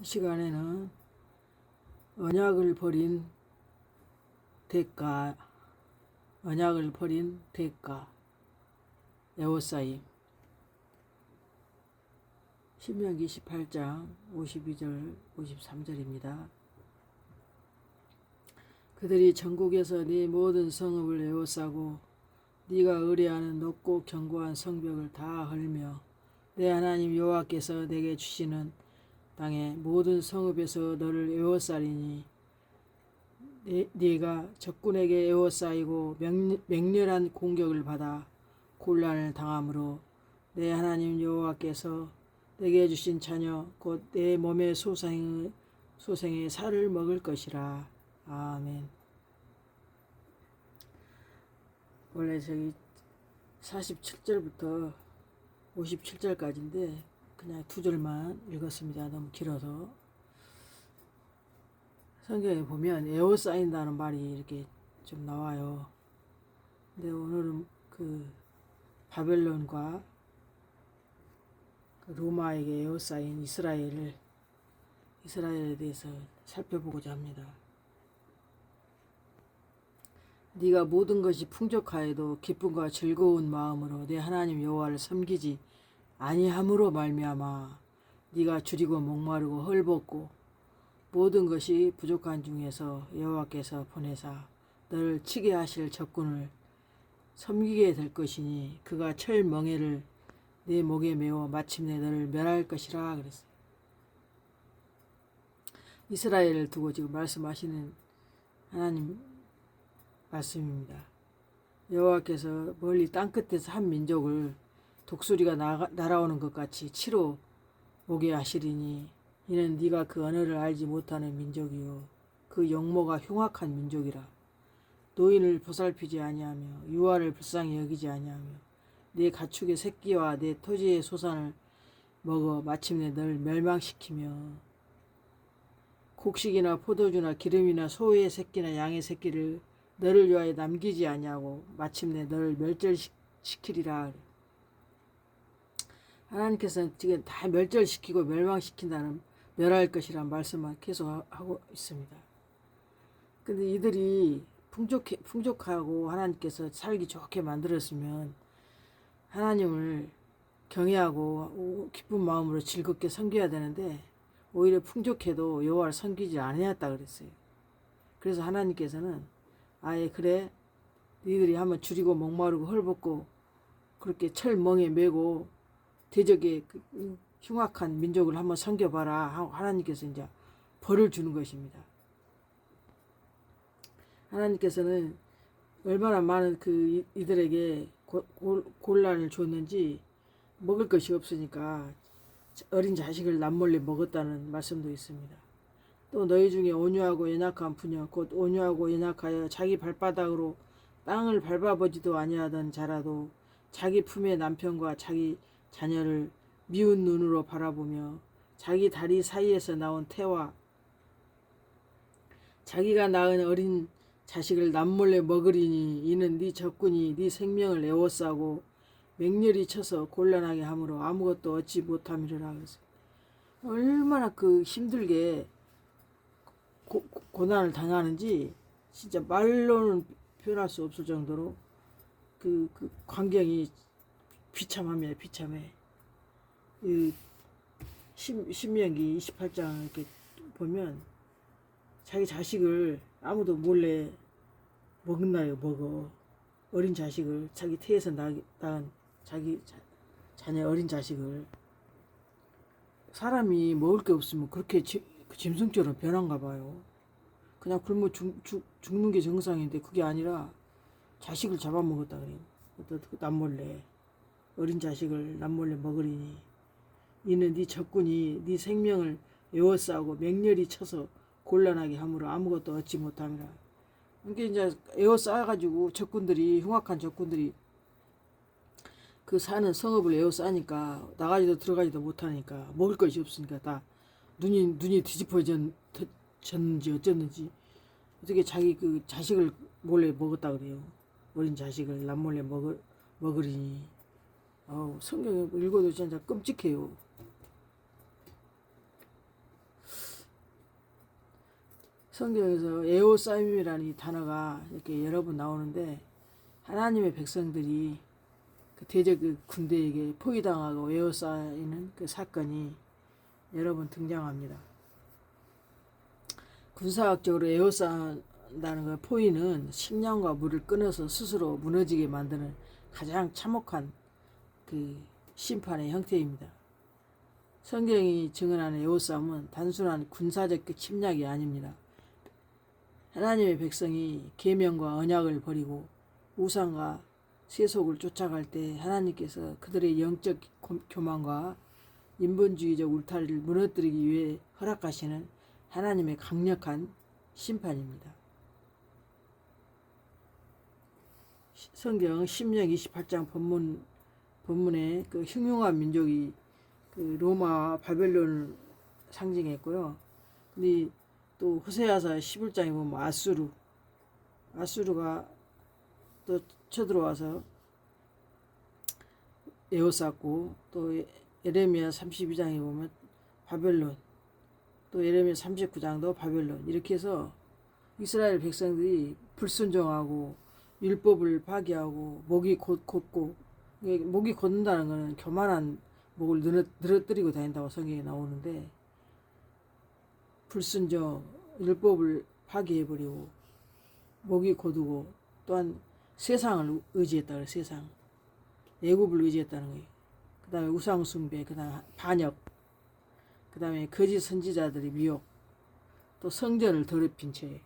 시간에는 언약을 버린 대가, 언약을 버린 대가, 에워싸임. 신명기 18장 52절 53절입니다. 그들이 전국에서 네 모든 성읍을 에워싸고 네가 의뢰하는 높고 견고한 성벽을 다 헐며 내 하나님 여호와께서 내게 주시는 땅의 모든 성읍에서 너를 에워싸리니 네가 적군에게 에워싸이고 맹렬한 공격을 받아 곤란을 당함으로 내 하나님 여호와께서 내게 주신 자녀 곧 내 몸의 소생의 살을 먹을 것이라. 아멘. 원래 저기 47절부터 57절까지인데 그냥 두 절만 읽었습니다. 너무 길어서. 성경에 보면 에워싸인다는 말이 이렇게 좀 나와요. 근데 오늘은 그 바벨론과 그 로마에게 에워싸인 이스라엘에 대해서 살펴보고자 합니다. 네가 모든 것이 풍족하여도 기쁨과 즐거운 마음으로 내 하나님 여호와를 섬기지 아니함으로 말미암아 네가 줄이고 목마르고 헐벗고 모든 것이 부족한 중에서 여호와께서 보내사 너를 치게 하실 적군을 섬기게 될 것이니 그가 철멍에를 내 목에 메워 마침내 너를 멸할 것이라 그랬어요. 이스라엘을 두고 지금 말씀하시는 하나님 말씀입니다. 여호와께서 멀리 땅끝에서 한 민족을 독수리가 날아오는 것 같이 치러 오게 하시리니 이는 네가 그 언어를 알지 못하는 민족이요 그 용모가 흉악한 민족이라. 노인을 보살피지 아니하며 유아를 불쌍히 여기지 아니하며 네 가축의 새끼와 내 토지의 소산을 먹어 마침내 너를 멸망시키며 곡식이나 포도주나 기름이나 소의 새끼나 양의 새끼를 너를 위하여 남기지 아니하고 마침내 너를 멸절시키리라. 하나님께서는 지금 다 멸절시키고 멸망시킨다는 멸할 것이라는 말씀만 계속 하고 있습니다. 근데 이들이 풍족하고 하나님께서 살기 좋게 만들었으면 하나님을 경외하고 기쁜 마음으로 즐겁게 섬겨야 되는데 오히려 풍족해도 여호와를 섬기지 않았다 그랬어요. 그래서 하나님께서는 아예 그래 너희들이 한번 줄이고 목마르고 헐벗고 그렇게 철멍에 메고 대적의 흉악한 민족을 한번 섬겨봐라 하고 하나님께서 이제 벌을 주는 것입니다. 하나님께서는 얼마나 많은 이들에게 곤란을 줬는지 먹을 것이 없으니까 어린 자식을 남몰래 먹었다는 말씀도 있습니다. 또 너희 중에 온유하고 연약한 부녀 곧 온유하고 연약하여 자기 발바닥으로 땅을 밟아보지도 아니하던 자라도 자기 품의 남편과 자기 자녀를 미운 눈으로 바라보며 자기 다리 사이에서 나온 태와 자기가 낳은 어린 자식을 남몰래 먹으리니 이는 네 적군이 네 생명을 에워싸고 맹렬히 쳐서 곤란하게 함으로 아무것도 얻지 못함이라. 그래서 얼마나 힘들게 고난을 당하는지 진짜 말로는 표현할 수 없을 정도로 그 광경이 비참합니다. 비참해. 신명기 28장 이렇게 보면 자기 자식을 아무도 몰래 먹나요? 먹어. 어린 자식을 자기 태에서 낳은 자기 자녀 어린 자식을 사람이 먹을 게 없으면 그렇게 짐승처럼 변한가 봐요. 그냥 굶어 죽는 게 정상인데 그게 아니라 자식을 잡아먹었다 그래요. 남몰래 어린 자식을 남몰래 먹으리니 이는 네 적군이 네 생명을 에워싸고 맹렬히 쳐서 곤란하게 함으로 아무것도 얻지 못함이라. 이게 이제 에워싸가지고 흉악한 적군들이 그 사는 성읍을 에워싸니까 나가지도 들어가지도 못하니까 먹을 것이 없으니까 다 눈이 뒤집어졌는지 어쩌는지 어떻게 자기 자식을 몰래 먹었다 그래요. 어린 자식을 남몰래 먹으리니. 성경에 읽어도 진짜 끔찍해요. 성경에서 에호사임이라는 이 단어가 이렇게 여러 번 나오는데 하나님의 백성들이 그 대적 그 군대에게 포위당하고 에워싸이는 그 사건이 여러 번 등장합니다. 군사학적으로 에워싼다는 그 포위는 식량과 물을 끊어서 스스로 무너지게 만드는 가장 참혹한 그 심판의 형태입니다. 성경이 증언하는 에워싸움은 단순한 군사적 그 침략이 아닙니다. 하나님의 백성이 계명과 언약을 버리고 우상과 세속을 쫓아갈 때 하나님께서 그들의 영적 교만과 인본주의적 울타리를 무너뜨리기 위해 허락하시는 하나님의 강력한 심판입니다. 성경 신명 28장 본문에 그 흉흉한 민족이 그 로마와 바벨론을 상징했고요. 근데 또 호세아서 11장에 보면 아수르가 또 쳐들어와서 에워쌌고, 또 예레미야 32장에 보면 바벨론, 또 예레미야 39장도 바벨론, 이렇게 해서 이스라엘 백성들이 불순종하고 율법을 파기하고 목이 곧고, 목이 곧는다는 것은 교만한 목을 늘어뜨리고 다닌다고 성경에 나오는데, 불순종, 율법을 파기해버리고 목이 고두고, 또한 세상을 의지했다 그래. 세상, 애굽을 의지했다는 거예요. 그 다음에 우상숭배, 그 다음에 반역, 그 다음에 거짓 선지자들의 미혹, 또 성전을 더럽힌 채,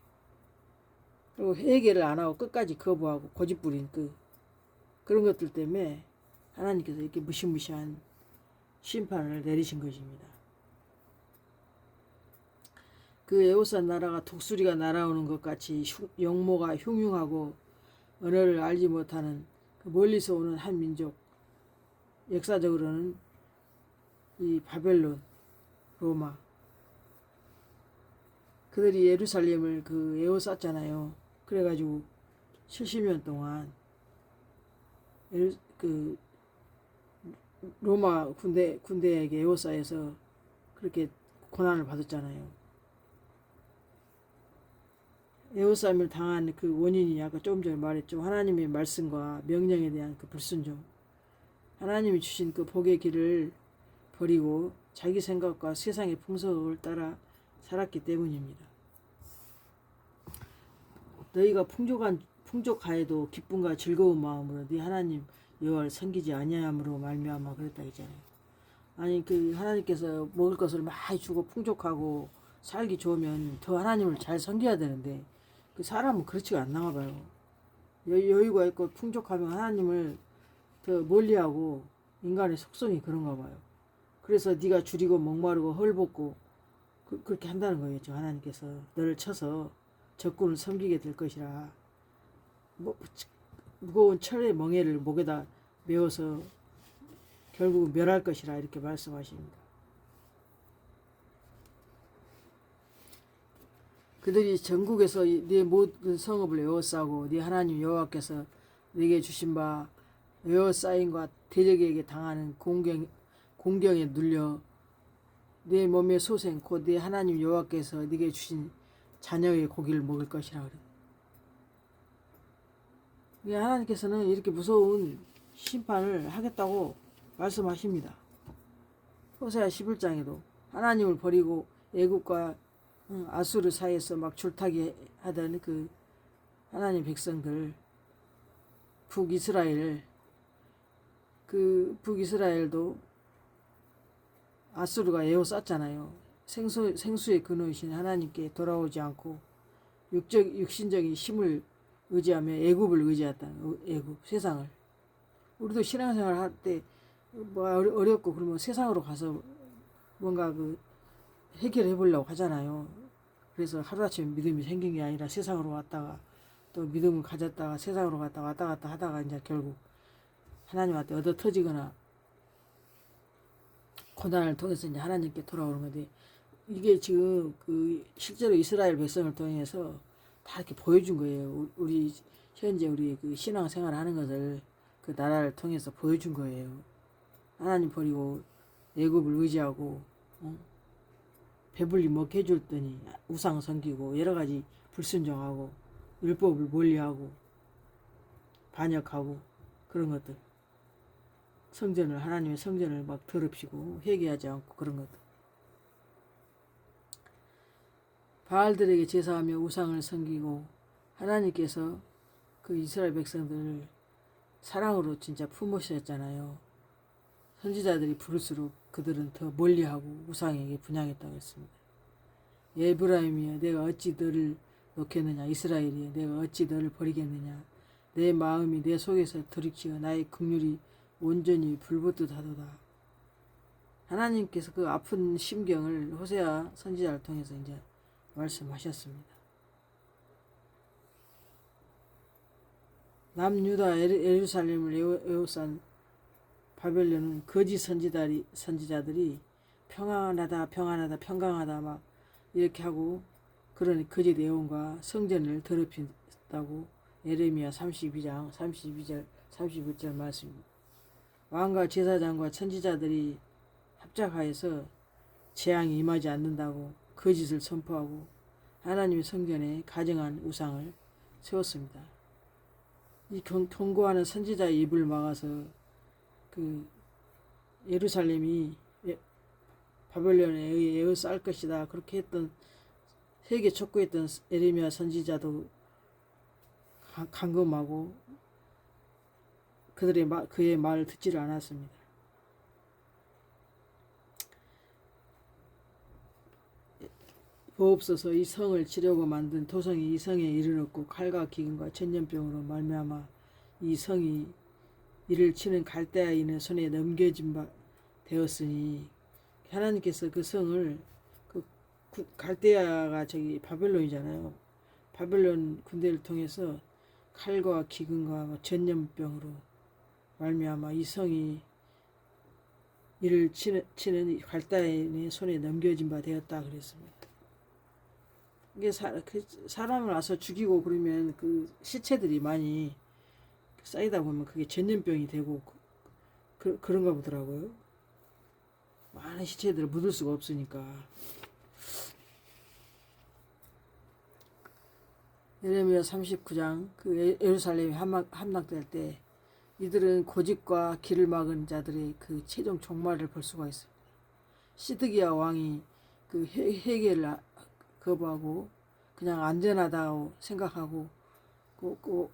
그리고 회개를 안 하고 끝까지 거부하고 고집부린 그런 것들 때문에 하나님께서 이렇게 무시무시한 심판을 내리신 것입니다. 그 에호산 나라가 독수리가 날아오는 것 같이 영모가 흉흉하고 언어를 알지 못하는 그 멀리서 오는 한 민족, 역사적으로는 이 바벨론, 로마, 그들이 예루살렘을 그 에워쌌잖아요. 그래가지고 70년 동안 그 로마 군대에게 에워싸여서 그렇게 고난을 받았잖아요. 에워싸임을 당한 그 원인이 아까 조금 전에 말했죠. 하나님의 말씀과 명령에 대한 그 불순종, 하나님이 주신 그 복의 길을 버리고 자기 생각과 세상의 풍속을 따라 살았기 때문입니다. 너희가 풍족하여도 기쁨과 즐거운 마음으로 네 하나님 여호와를 섬기지 아니함으로 말미암아 그랬다 했잖아요. 아니 그 하나님께서 먹을 것을 많이 주고 풍족하고 살기 좋으면 더 하나님을 잘 섬겨야 되는데, 그 사람은 그렇지가 않나 봐요. 여유가 있고 풍족하면 하나님을 더 멀리하고, 인간의 속성이 그런가 봐요. 그래서 네가 줄이고 목마르고 헐벗고 그렇게 한다는 거겠죠. 하나님께서 너를 쳐서 적군을 섬기게 될 것이라, 무거운 철의 멍에를 목에다 메어서 결국 멸할 것이라 이렇게 말씀하십니다. 그들이 전국에서 네 모든 성읍을 에워싸고 네 하나님 여호와께서 네게 주신 바 에워싸임과 대적에게 당하는 공경에 눌려 네 몸의 소생 곧 네 하나님 여호와께서 네게 주신 자녀의 고기를 먹을 것이라 그래. 하나님께서는 이렇게 무서운 심판을 하겠다고 말씀하십니다. 호세아 11장에도 하나님을 버리고 애굽과 아수르 사이에서 막 줄타기 하던 그 하나님 백성들, 북이스라엘도 아수르가 에워쌌잖아요. 생수의 근원이신 하나님께 돌아오지 않고 육신적인 힘을 의지하며 애굽을 의지했다는, 애굽 세상을. 우리도 신앙생활 할 때 뭐 어렵고 그러면 세상으로 가서 뭔가 그 해결해 보려고 하잖아요. 그래서 하루아침에 믿음이 생긴 게 아니라 세상으로 왔다가 또 믿음을 가졌다가 세상으로 갔다가 왔다 갔다 하다가 이제 결국 하나님한테 얻어 터지거나 고난을 통해서 이제 하나님께 돌아오는 건데, 이게 지금 그 실제로 이스라엘 백성을 통해서 다 이렇게 보여준 거예요. 우리 현재 우리 그 신앙생활 하는 것을 그 나라를 통해서 보여준 거예요. 하나님 버리고 애굽을 의지하고 배불리 먹게 해줬더니 우상 섬기고 여러 가지 불순종하고 율법을 멀리하고 반역하고 그런 것들. 성전을 하나님의 성전을 막 더럽히고 회개하지 않고 그런 것들. 바알들에게 제사하며 우상을 섬기고 하나님께서 그 이스라엘 백성들을 사랑으로 진짜 품으셨잖아요. 선지자들이 부를수록 그들은 더 멀리하고 우상에게 분향했다고 했습니다. 에브라임이여 내가 어찌 너를 놓겠느냐. 이스라엘이여 내가 어찌 너를 버리겠느냐. 내 마음이 내 속에서 들이키어 나의 긍휼이 온전히 불붙듯 하도다. 하나님께서 그 아픈 심경을 호세아 선지자를 통해서 이제 말씀하셨습니다. 남유다 예루살렘을 에워싼 바벨론은 거짓 선지자들이 평안하다 평강하다 막 이렇게 하고 그런 거짓 예언과 성전을 더럽힌다고 예레미야 32장 31절 말씀입니다. 왕과 제사장과 선지자들이 합작하여서 재앙이 임하지 않는다고 거짓을 선포하고 하나님의 성전에 가증한 우상을 세웠습니다. 이 경고하는 선지자의 입을 막아서 그 예루살렘이 바벨론에 의해 에워쌀 것이다 그렇게 했던 세계 촉구했던 예레미야 선지자도 감금하고 그의 말을 듣지를 않았습니다. 보옵소서 이 성을 치려고 만든 토성이 이 성에 이르렀고 칼과 기근과 전염병으로 말미암아 이 성이 이를 치는 갈대아인의 손에 넘겨진 바 되었으니 하나님께서 그 성을 그 갈대아가 저기 바벨론이잖아요. 바벨론 군대를 통해서 칼과 기근과 전염병으로 말미암아 이 성이 이를 치는 갈대아인의 손에 넘겨진 바 되었다 그랬습니다. 이게 사람을 와서 죽이고 그러면 그 시체들이 많이 쌓이다 보면 그게 전염병이 되고 그런가 보더라고요. 많은 시체들을 묻을 수가 없으니까. 예레미야 39장 그 예루살렘이 함락될 때 이들은 고집과 길을 막은 자들의 그 최종 종말을 볼 수가 있습니다. 시드기야 왕이 그 회개를 거부하고 그냥 안전하다고 생각하고 그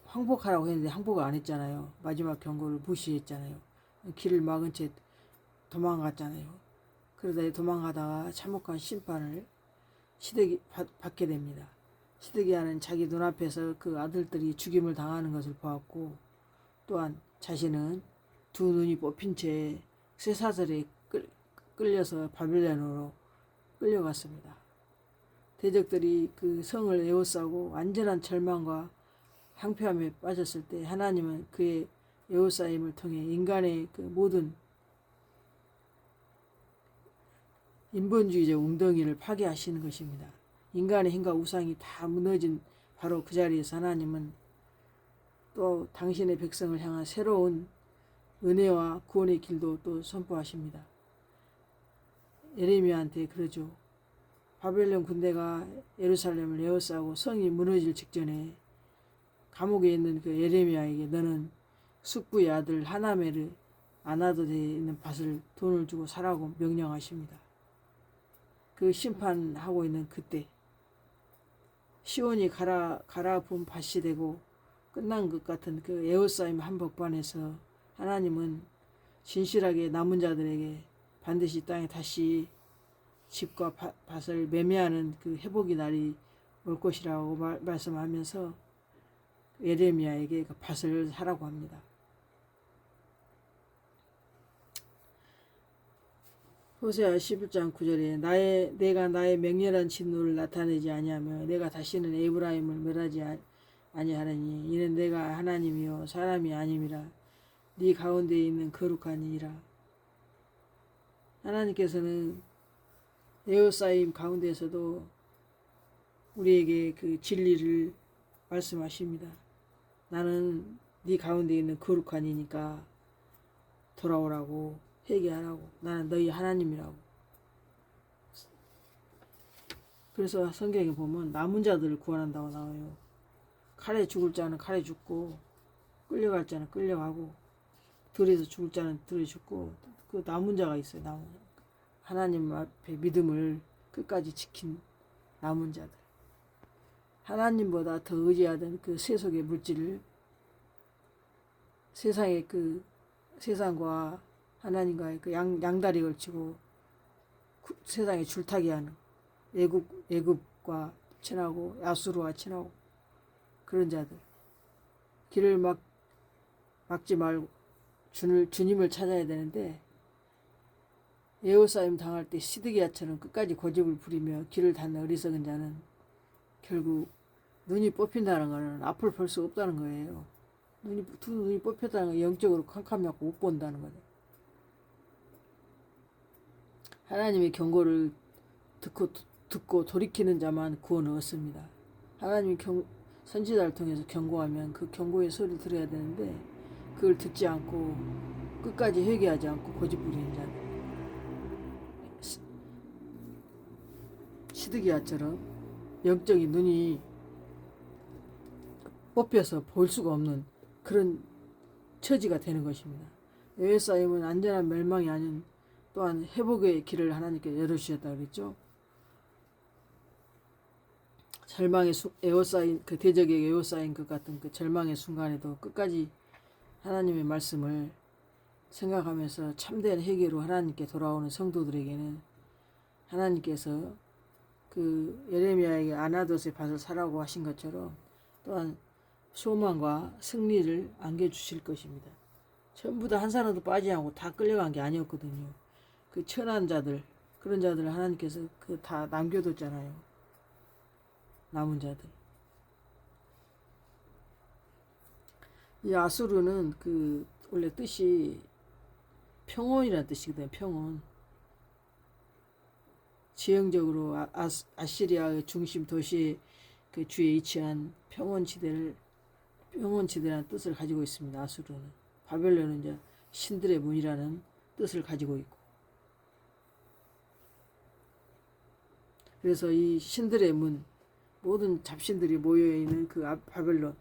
항복하라고 했는데 항복을 안 했잖아요. 마지막 경고를 무시했잖아요. 길을 막은 채 도망갔잖아요. 그러다 도망가다가 참혹한 심판을 시드기 받게 됩니다. 시드기야는 자기 눈앞에서 그 아들들이 죽임을 당하는 것을 보았고 또한 자신은 두 눈이 뽑힌 채 쇠사슬에 끌려서 바벨론으로 끌려갔습니다. 대적들이 그 성을 에워싸고 완전한 절망과 황폐함에 빠졌을 때 하나님은 그의 에워싸임을 통해 인간의 그 모든 인본주의적 웅덩이를 파괴하시는 것입니다. 인간의 힘과 우상이 다 무너진 바로 그 자리에서 하나님은 또 당신의 백성을 향한 새로운 은혜와 구원의 길도 또 선포하십니다. 예레미야한테 그러죠. 바벨론 군대가 예루살렘을 에워싸고 성이 무너질 직전에 감옥에 있는 그 예레미야에게 너는 숙부의 아들 하나멜을 아나도에 있는 밭을 돈을 주고 사라고 명령하십니다. 그 심판하고 있는 그때 시온이 갈아분 밭이 되고 끝난 것 같은 그 에워싸임 한복판에서 하나님은 진실하게 남은 자들에게 반드시 땅에 다시 집과 밭을 매매하는 그 회복의 날이 올 것이라고 말씀하면서 예레미야에게 그 밭을 사라고 합니다. 호세아 11장 9절에 내가 나의 맹렬한 진노를 나타내지 아니하며 내가 다시는 에브라임을 멸하지 아니하느니 이는 내가 하나님이요 사람이 아님이라 네 가운데에 있는 거룩한 이라. 하나님께서는 에워싸임 가운데에서도 우리에게 그 진리를 말씀하십니다. 나는 네 가운데 있는 거룩한 이니까 돌아오라고 회개하라고. 나는 너희 하나님이라고. 그래서 성경에 보면 남은 자들을 구원한다고 나와요. 칼에 죽을 자는 칼에 죽고 끌려갈 자는 끌려가고 들에서 죽을 자는 들에 죽고 그 남은 자가 있어요. 하나님 앞에 믿음을 끝까지 지킨 남은 자들. 하나님보다 더 의지하던 그 세속의 물질을 세상의 그 세상과 하나님과의 그 양다리 걸치고 세상에 줄타기 하는 애굽과 친하고 야수르와 친하고 그런 자들. 길을 막지 말고 주님을 찾아야 되는데 에워싸임 당할 때 시드기야처럼 끝까지 고집을 부리며 길을 닫는 어리석은 자는 결국 눈이 뽑힌다는 것은 앞을 볼 수 없다는 거예요. 두 눈이 뽑혔다는 건 영적으로 캄캄하고 못 본다는 거죠. 하나님의 경고를 듣고 돌이키는 자만 구원을 얻습니다. 하나님이 선지자를 통해서 경고하면 그 경고의 소리를 들어야 되는데 그걸 듣지 않고 끝까지 회개하지 않고 고집 부리는 자들. 시드기야처럼 영적인 눈이 뽑혀서 볼 수가 없는 그런 처지가 되는 것입니다. 에워싸임은 안전한 멸망이 아닌 또한 회복의 길을 하나님께 열어주셨다고 그랬죠. 절망의 에워싸인 그 대적에게 에워싸인 것 같은 그 절망의 순간에도 끝까지 하나님의 말씀을 생각하면서 참된 회개로 하나님께 돌아오는 성도들에게는 하나님께서 그 예레미야에게 아나돗의 밭을 사라고 하신 것처럼 또한 소망과 승리를 안겨주실 것입니다. 전부 다 한 사람도 빠지지 않고 다 끌려간 게 아니었거든요. 그 천한 자들, 그런 자들을 하나님께서 그 다 남겨뒀잖아요. 남은 자들. 이 아수르는 그 원래 뜻이 평온이라는 뜻이거든요. 평온. 지형적으로 아시리아의 중심 도시 그 주에 위치한 평온지대라는 뜻을 가지고 있습니다. 아수르는. 바벨론은 이제 신들의 문이라는 뜻을 가지고 있고. 그래서 이 신들의 문, 모든 잡신들이 모여있는 그 바벨론,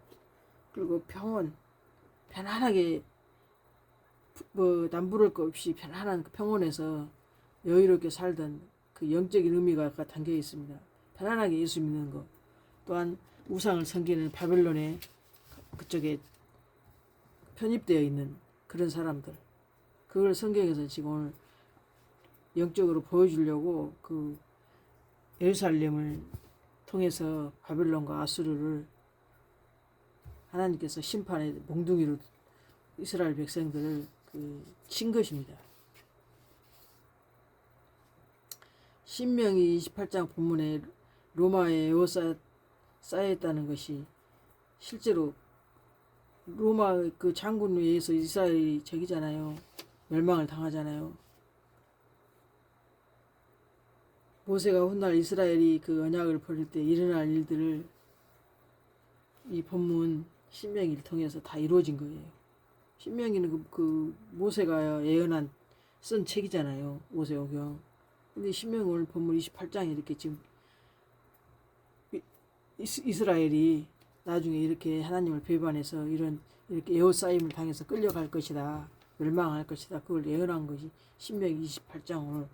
그리고 평온, 편안하게 남부를 것 없이 편안한 그 평온에서 여유롭게 살던 그 영적인 의미가 담겨 있습니다. 편안하게 예수 믿는 것. 또한 우상을 섬기는 바벨론의 그쪽에 편입되어 있는 그런 사람들. 그걸 성경에서 지금 오늘 영적으로 보여주려고 그 예루살렘을 통해서 바벨론과 아수르를 하나님께서 심판의 몽둥이로 이스라엘 백성들을 친 것입니다. 신명기 28장 본문에 로마에 에워싸였다는 것이 실제로 로마 그 장군에 의해서 이스라엘이 저기잖아요. 멸망을 당하잖아요. 모세가 훗날 이스라엘이 그 언약을 버릴 때 일어날 일들을 이 본문 신명기를 통해서 다 이루어진 거예요. 신명기는 그 모세가 예언한 쓴 책이잖아요. 모세오경. 근데 신명기 오늘 본문 28장에 이렇게 지금 이스라엘이 나중에 이렇게 하나님을 배반해서 이렇게 에워싸임을 당해서 끌려갈 것이다. 멸망할 것이다. 그걸 예언한 것이 신명기 28장 오늘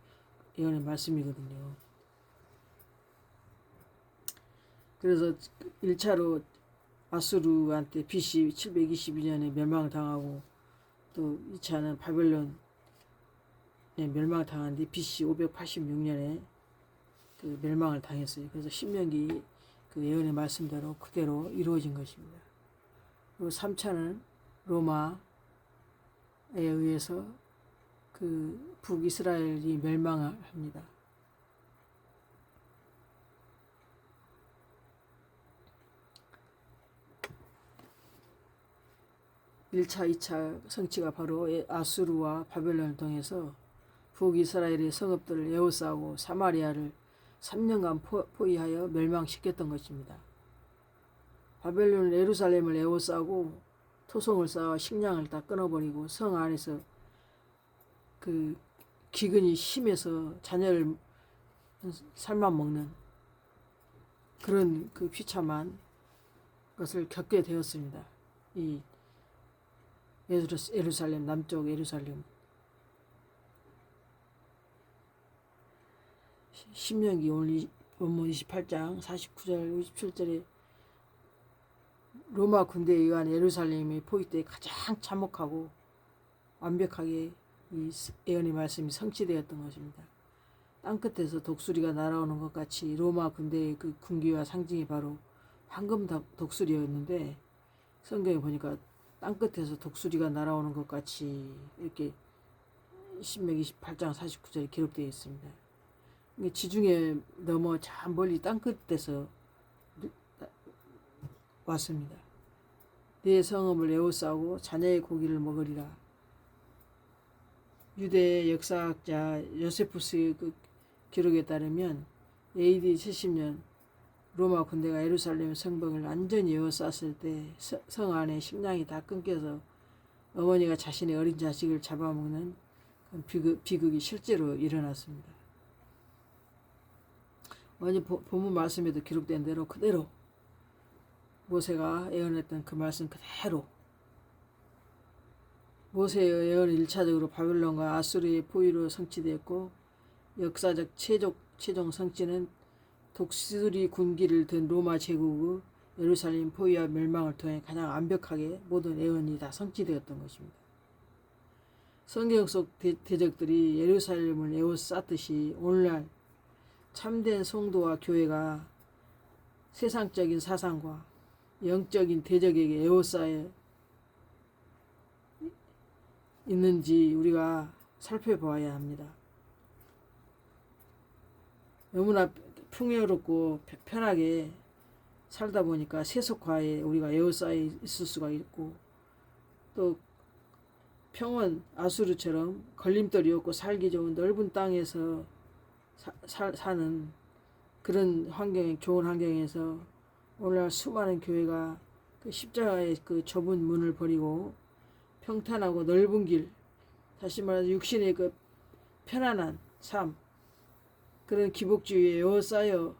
예언의 말씀이거든요. 그래서 1차로 아수르한테 BC 722년에 멸망당하고 또 2차는 바벨론에 멸망당한 뒤 BC 586년에 그 멸망을 당했어요. 그래서 신명기 그 예언의 말씀대로 그대로 이루어진 것입니다. 그리고 3차는 로마에 의해서 그 북이스라엘이 멸망을 합니다. (1차) (2차) 성취가 바로 아수르와 바벨론을 통해서 북이스라엘의 성읍들을 에워싸고 사마리아를 3년간 포위하여 멸망시켰던 것입니다. 바벨론은 예루살렘을 에워싸고 토성을 쌓아 식량을 다 끊어버리고 성 안에서 그 기근이 심해서 자녀를 삶아 먹는 그런 그 비참한 것을 겪게 되었습니다. 이 예루살렘, 남쪽 예루살렘. 신명기 오늘 본문 28장 49절 57절에 로마 군대에 의한 예루살렘의 포위 때 가장 참혹하고 완벽하게 이 예언의 말씀이 성취되었던 것입니다. 땅끝에서 독수리가 날아오는 것 같이 로마 군대의 그 군기와 상징이 바로 황금 독수리였는데, 성경에 보니까 땅끝에서 독수리가 날아오는 것 같이 이렇게 신명기 28장 49절에 기록되어 있습니다. 지중해 넘어 저 멀리 땅끝에서 왔습니다. 내 성읍을 에워싸고 자녀의 고기를 먹으리라. 유대 역사학자 요세푸스의 그 기록에 따르면 AD 70년 로마 군대가 예루살렘 성벽을 완전히 에워쌌을 때 성 안에 식량이 다 끊겨서 어머니가 자신의 어린 자식을 잡아먹는 비극이 실제로 일어났습니다. 어제 본문 말씀에도 기록된 대로 그대로 모세가 예언했던 그 말씀 그대로 모세의 예언은 1차적으로 바벨론과 아수르의 포위로 성취되었고, 역사적 최종 성취는 독수리 군기를 든 로마 제국의 예루살렘 포위와 멸망을 통해 가장 완벽하게 모든 예언이 다 성취되었던 것입니다. 성경 속 대적들이 예루살렘을 에워쌌듯이 오늘날 참된 성도와 교회가 세상적인 사상과 영적인 대적에게 에워싸여 있는지 우리가 살펴보아야 합니다. 너무나 풍요롭고 편하게 살다 보니까 세속화에 우리가 에워싸여 있을 수가 있고, 또 평원 아수르처럼 걸림돌이 없고 살기 좋은 넓은 땅에서 사는 그런 좋은 환경에서 오늘날 수많은 교회가 그 십자가의 그 좁은 문을 버리고 평탄하고 넓은 길, 다시 말해서 육신의 그 편안한 삶, 그런 기복주의에 에워싸여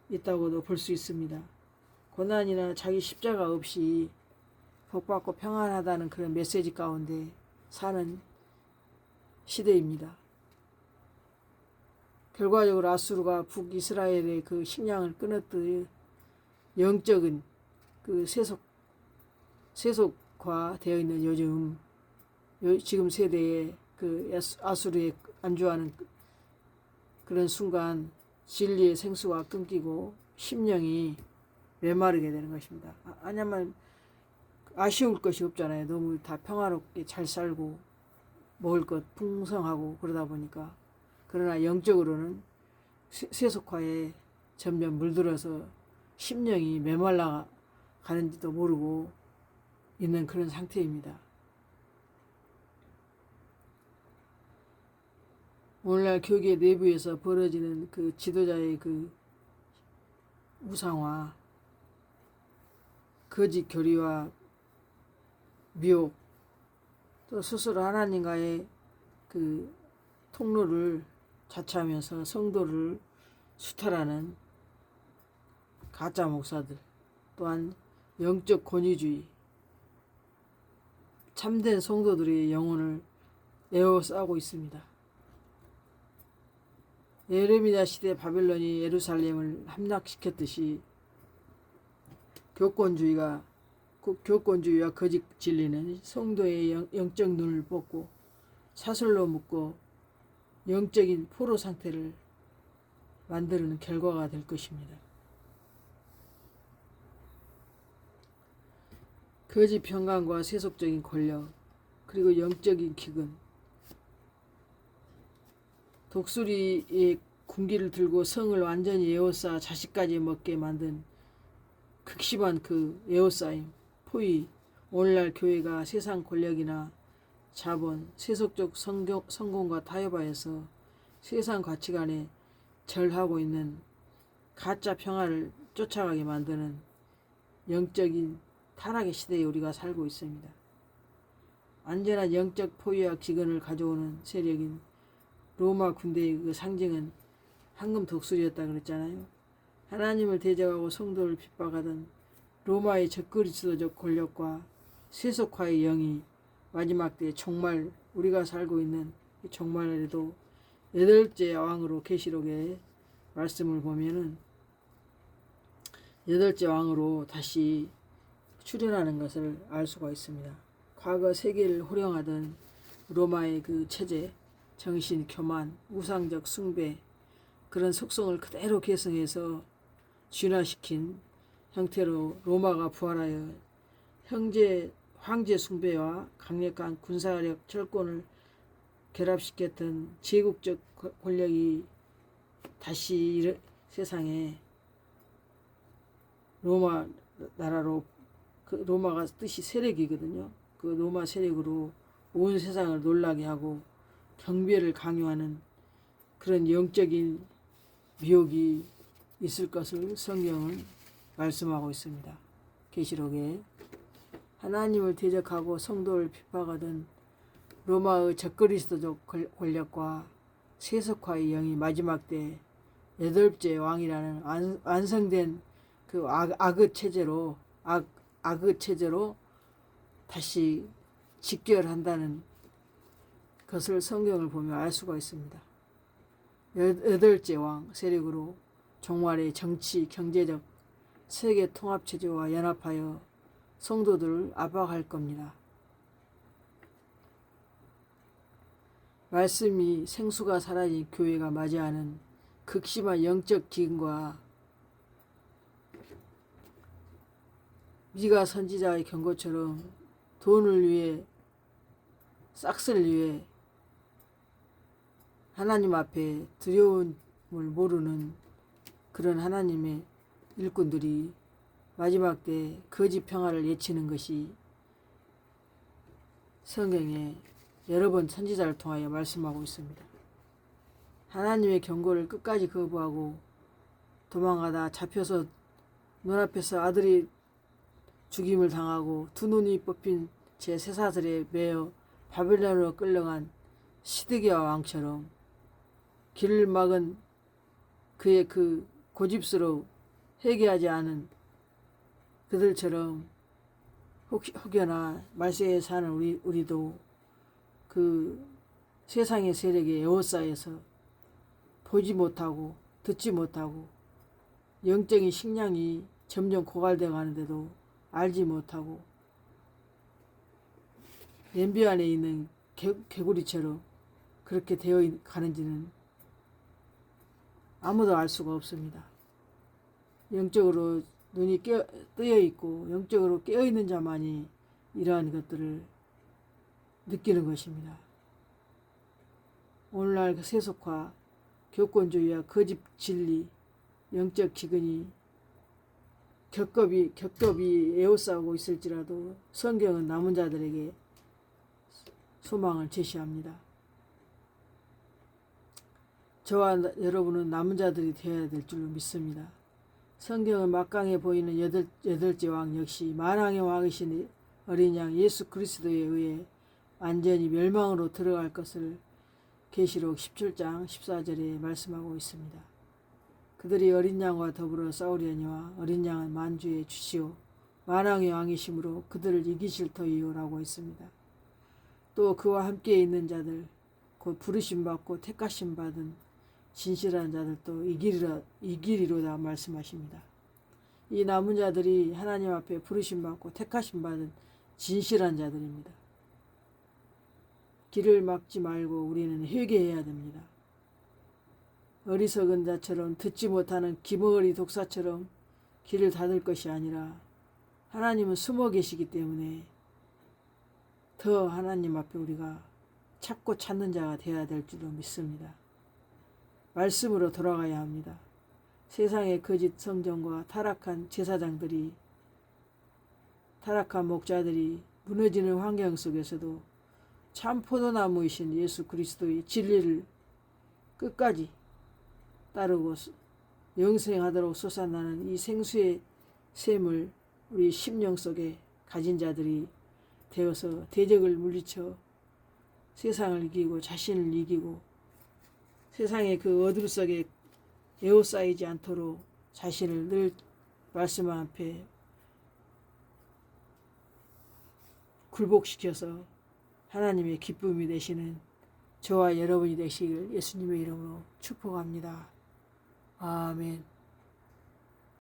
있다고도 볼 수 있습니다. 고난이나 자기 십자가 없이 복받고 평안하다는 그런 메시지 가운데 사는 시대입니다. 결과적으로 아수르가 북이스라엘의 그 식량을 끊었듯 영적인 그 세속화 되어 있는 요즘 지금 세대에 그 아수르에 안주하는 그런 순간 진리의 생수가 끊기고 심령이 메마르게 되는 것입니다. 왜냐하면 아쉬울 것이 없잖아요. 너무 다 평화롭게 잘 살고 먹을 것 풍성하고 그러다 보니까. 그러나 영적으로는 세속화에 점점 물들어서 심령이 메말라 가는지도 모르고 있는 그런 상태입니다. 오늘날 교계 내부에서 벌어지는 그 지도자의 그 우상화, 거짓 교리와 미혹, 또 스스로 하나님과의 그 통로를 자처하면서 성도를 수탈하는 가짜 목사들, 또한 영적 권위주의, 참된 성도들의 영혼을 에워싸고 있습니다. 예레미야 시대 바벨론이 예루살렘을 함락시켰듯이 교권주의와 거짓 진리는 성도의 영적 눈을 뽑고 사슬로 묶고 영적인 포로 상태를 만드는 결과가 될 것입니다. 거짓 평강과 세속적인 권력, 그리고 영적인 기근, 독수리의 군기를 들고 성을 완전히 에워싸 자식까지 먹게 만든 극심한 그 에워싸임, 포위, 오늘날 교회가 세상 권력이나 자본, 세속적 성공과 타협하여서 세상 가치관에 절하고 있는 가짜 평화를 쫓아가게 만드는 영적인 타락의 시대에 우리가 살고 있습니다. 완전한 영적 포위와 기근을 가져오는 세력인 로마 군대의 그 상징은 황금 독수리였다 그랬잖아요. 하나님을 대적하고 성도를 핍박하던 로마의 적그리스도적 권력과 세속화의 영이 마지막 때 정말 우리가 살고 있는 정말에도 여덟째 왕으로 계시록의 말씀을 보면은 여덟째 왕으로 다시 출현하는 것을 알 수가 있습니다. 과거 세계를 호령하던 로마의 그 체제, 정신, 교만, 우상적 숭배 그런 속성을 그대로 계승해서 진화시킨 형태로 로마가 부활하여 황제 숭배와 강력한 군사력 철권을 결합시켰던 제국적 권력이 다시 세상에 로마 나라로 그 로마가 뜻이 세력이거든요. 그 로마 세력으로 온 세상을 놀라게 하고 경배를 강요하는 그런 영적인 미혹이 있을 것을 성경은 말씀하고 있습니다. 계시록에 하나님을 대적하고 성도를 핍박하던 로마의 적그리스도적 권력과 세속화의 영이 마지막 때 여덟째 왕이라는 완성된 그 악의 체제로 악의 체제로 다시 직결한다는 것을 성경을 보면 알 수가 있습니다. 여덟째 왕 세력으로 종말의 정치, 경제적 세계 통합 체제와 연합하여 성도들을 압박할 겁니다. 말씀이 생수가 사라진 교회가 맞이하는 극심한 영적 기근과 미가 선지자의 경고처럼 돈을 위해 싹쓸 위해 하나님 앞에 두려움을 모르는 그런 하나님의 일꾼들이 마지막 때 거짓 평화를 외치는 것이 성경에 여러 번 선지자를 통하여 말씀하고 있습니다. 하나님의 경고를 끝까지 거부하고 도망가다 잡혀서 눈앞에서 아들이 죽임을 당하고 두 눈이 뽑힌 제 쇠사슬에 매여 바벨론으로 끌려간 시드기야 왕처럼 길을 막은 그의 그 고집스러워 회개하지 않은 그들처럼 혹여나 말세에 사는 우리도 그 세상의 세력에 에워싸여서 보지 못하고 듣지 못하고 영적인 식량이 점점 고갈되어 가는데도 알지 못하고 냄비 안에 있는 개구리처럼 그렇게 되어 가는지는 아무도 알 수가 없습니다. 영적으로 눈이 뜨여 있고 영적으로 깨어 있는 자만이 이러한 것들을 느끼는 것입니다. 오늘날 그 세속화, 교권주의와 거짓 진리, 영적 기근이 겹겹이 에워싸고 있을지라도 성경은 남은 자들에게 소망을 제시합니다. 저와 여러분은 남은 자들이 되어야 될 줄로 믿습니다. 성경은 막강해 보이는 여덟째 왕 역시 만왕의 왕이신 어린 양 예수 그리스도에 의해 완전히 멸망으로 들어갈 것을 계시록 17장 14절에 말씀하고 있습니다. 그들이 어린 양과 더불어 싸우려니와 어린 양은 만주의 주시오 만왕의 왕이심으로 그들을 이기실 터이요 라고 했습니다. 또 그와 함께 있는 자들 곧 부르심 받고 택하심 받은 진실한 자들도 이기리로다 말씀하십니다. 이 남은 자들이 하나님 앞에 부르심 받고 택하심 받은 진실한 자들입니다. 길을 막지 말고 우리는 회개해야 됩니다. 어리석은 자처럼 듣지 못하는 기머거리 독사처럼 길을 닫을 것이 아니라 하나님은 숨어 계시기 때문에 더 하나님 앞에 우리가 찾고 찾는 자가 되어야 될 줄로 믿습니다. 말씀으로 돌아가야 합니다. 세상의 거짓 성전과 타락한 제사장들이 타락한 목자들이 무너지는 환경 속에서도 참 포도나무이신 예수 그리스도의 진리를 끝까지 따르고 영생하도록 솟아나는 이 생수의 샘을 우리 심령 속에 가진 자들이 되어서 대적을 물리쳐 세상을 이기고 자신을 이기고 세상의 그 어둠 속에 에워싸이지 않도록 자신을 늘 말씀 앞에 굴복시켜서 하나님의 기쁨이 되시는 저와 여러분이 되시길 예수님의 이름으로 축복합니다. 아멘.